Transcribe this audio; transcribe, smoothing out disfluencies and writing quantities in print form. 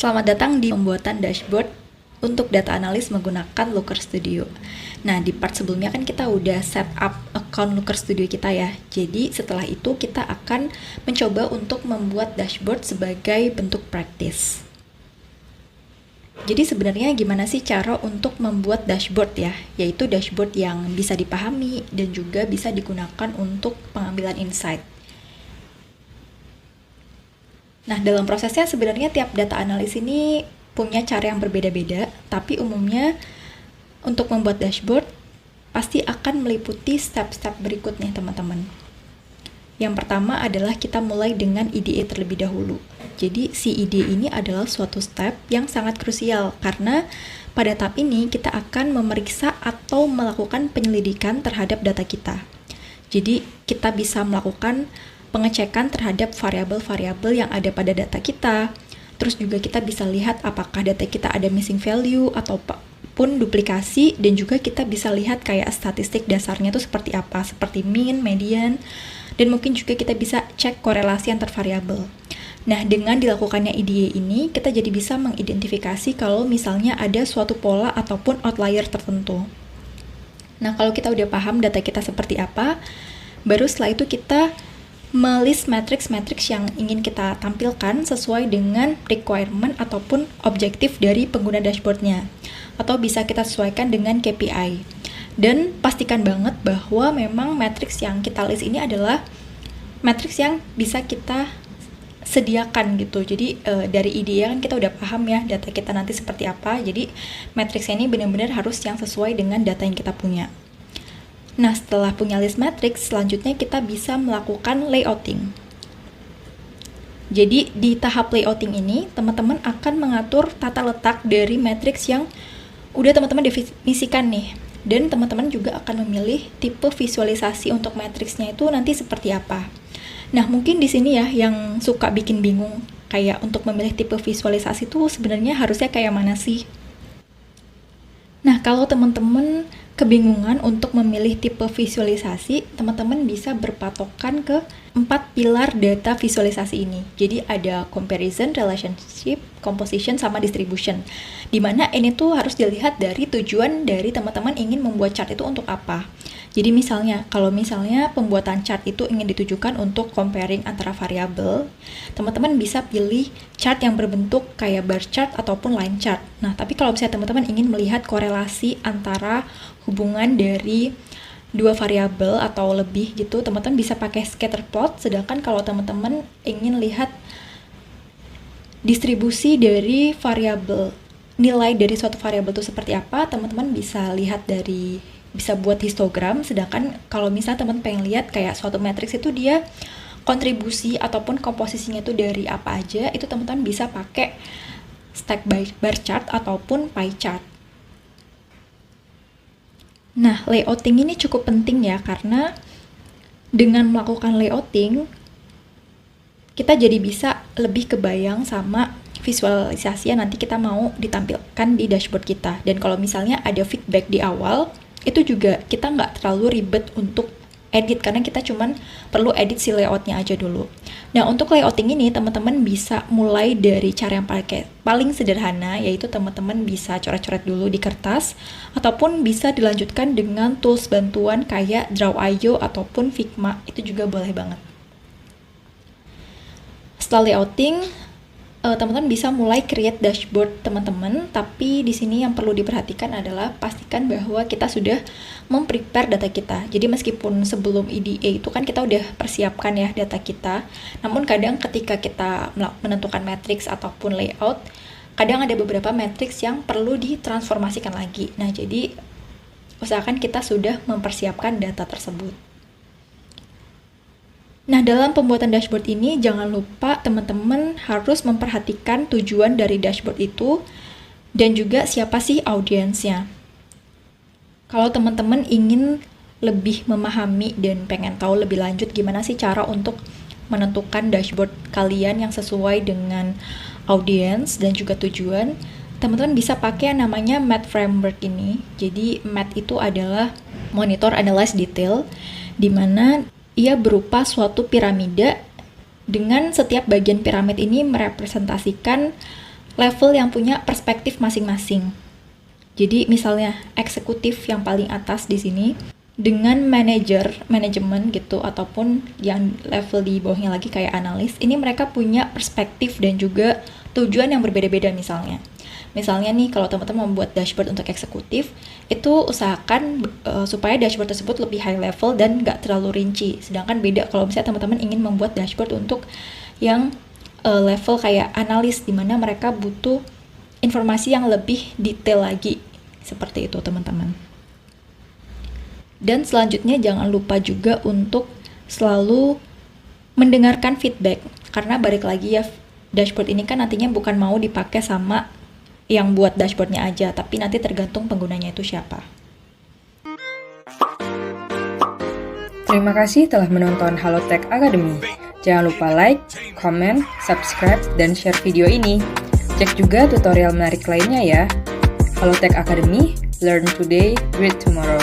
Selamat datang di pembuatan dashboard untuk data analis menggunakan Looker Studio. Nah, di part sebelumnya kan kita udah set up account Looker Studio kita ya. Jadi setelah itu kita akan mencoba untuk membuat dashboard sebagai bentuk praktis. Jadi sebenarnya gimana sih cara untuk membuat dashboard ya? Yaitu dashboard yang bisa dipahami dan juga bisa digunakan untuk pengambilan insight. Nah, dalam prosesnya sebenarnya tiap data analis ini punya cara yang berbeda-beda, tapi umumnya untuk membuat dashboard pasti akan meliputi step-step berikut nih teman-teman. Yang pertama adalah kita mulai dengan IDE terlebih dahulu. Jadi si IDE ini adalah suatu step yang sangat krusial karena pada tahap ini kita akan memeriksa atau melakukan penyelidikan terhadap data kita. Jadi kita bisa melakukan pengecekan terhadap variabel-variabel yang ada pada data kita. Terus juga kita bisa lihat apakah data kita ada missing value ataupun duplikasi, dan juga kita bisa lihat kayak statistik dasarnya itu seperti apa, seperti mean, median, dan mungkin juga kita bisa cek korelasi antar variabel. Nah, dengan dilakukannya IDE ini, kita jadi bisa mengidentifikasi kalau misalnya ada suatu pola ataupun outlier tertentu. Nah, kalau kita udah paham data kita seperti apa, baru setelah itu kita melist matriks-matriks yang ingin kita tampilkan sesuai dengan requirement ataupun objektif dari pengguna dashboardnya, atau bisa kita sesuaikan dengan KPI. Dan pastikan banget bahwa memang matriks yang kita list ini adalah matriks yang bisa kita sediakan gitu. Jadi dari IDE kan kita udah paham ya data kita nanti seperti apa, jadi matriksnya ini benar-benar harus yang sesuai dengan data yang kita punya. Nah, setelah punya list matrix, selanjutnya kita bisa melakukan layouting. Jadi, di tahap layouting ini, teman-teman akan mengatur tata letak dari matrix yang udah teman-teman definisikan nih. Dan teman-teman juga akan memilih tipe visualisasi untuk matriksnya itu nanti seperti apa. Nah, mungkin di sini ya yang suka bikin bingung, kayak untuk memilih tipe visualisasi itu sebenarnya harusnya kayak mana sih? Nah, kalau teman-teman kebingungan untuk memilih tipe visualisasi, teman-teman bisa berpatokan ke 4 pilar data visualisasi ini. Jadi ada comparison, relationship, composition, sama distribution. Dimana ini tuh harus dilihat dari tujuan dari teman-teman ingin membuat chart itu untuk apa. Jadi misalnya, kalau misalnya pembuatan chart itu ingin ditujukan untuk comparing antara variabel, teman-teman bisa pilih chart yang berbentuk kayak bar chart ataupun line chart. Nah, tapi kalau misalnya teman-teman ingin melihat korelasi antara hubungan dari dua variabel atau lebih gitu, teman-teman bisa pakai scatter plot. Sedangkan kalau teman-teman ingin lihat distribusi dari variabel, nilai dari suatu variabel itu seperti apa, teman-teman bisa lihat bisa buat histogram. Sedangkan kalau misalnya teman pengen lihat kayak suatu matriks itu dia kontribusi ataupun komposisinya itu dari apa aja, itu teman-teman bisa pakai stack bar chart ataupun pie chart. Nah, layouting ini cukup penting ya, karena dengan melakukan layouting kita jadi bisa lebih kebayang sama visualisasi yang nanti kita mau ditampilkan di dashboard kita. Dan kalau misalnya ada feedback di awal, itu juga kita nggak terlalu ribet untuk edit, karena kita cuman perlu edit si layoutnya aja dulu. Nah, untuk layouting ini teman-teman bisa mulai dari cara yang paling sederhana, yaitu teman-teman bisa coret-coret dulu di kertas, ataupun bisa dilanjutkan dengan tools bantuan kayak Draw.io ataupun Figma, itu juga boleh banget. Setelah layouting, teman-teman bisa mulai create dashboard teman-teman, tapi di sini yang perlu diperhatikan adalah pastikan bahwa kita sudah memprepare data kita. Jadi meskipun sebelum IDE itu kan kita udah persiapkan ya data kita, namun kadang ketika kita menentukan matriks ataupun layout, kadang ada beberapa matriks yang perlu ditransformasikan lagi. Nah, jadi usahakan kita sudah mempersiapkan data tersebut. Nah, dalam pembuatan dashboard ini, jangan lupa teman-teman harus memperhatikan tujuan dari dashboard itu dan juga siapa sih audiensnya. Kalau teman-teman ingin lebih memahami dan pengen tahu lebih lanjut gimana sih cara untuk menentukan dashboard kalian yang sesuai dengan audiens dan juga tujuan, teman-teman bisa pakai yang namanya MAT framework ini. Jadi MAT itu adalah Monitor, Analyze, Detail, di mana ia berupa suatu piramida dengan setiap bagian piramid ini merepresentasikan level yang punya perspektif masing-masing. Jadi misalnya eksekutif yang paling atas di sini dengan manajemen gitu, ataupun yang level di bawahnya lagi kayak analis, ini mereka punya perspektif dan juga tujuan yang berbeda-beda misalnya. Misalnya nih, kalau teman-teman membuat dashboard untuk eksekutif, itu usahakan supaya dashboard tersebut lebih high level dan nggak terlalu rinci. Sedangkan beda kalau misalnya teman-teman ingin membuat dashboard untuk yang level kayak analis, di mana mereka butuh informasi yang lebih detail lagi. Seperti itu teman-teman. Dan selanjutnya jangan lupa juga untuk selalu mendengarkan feedback. Karena balik lagi ya, dashboard ini kan nantinya bukan mau dipakai sama yang buat dashboardnya aja, tapi nanti tergantung penggunanya itu siapa. Terima kasih telah menonton Halotek Academy. Jangan lupa like, comment, subscribe, dan share video ini. Cek juga tutorial menarik lainnya ya. Halotek Academy, learn today, great tomorrow.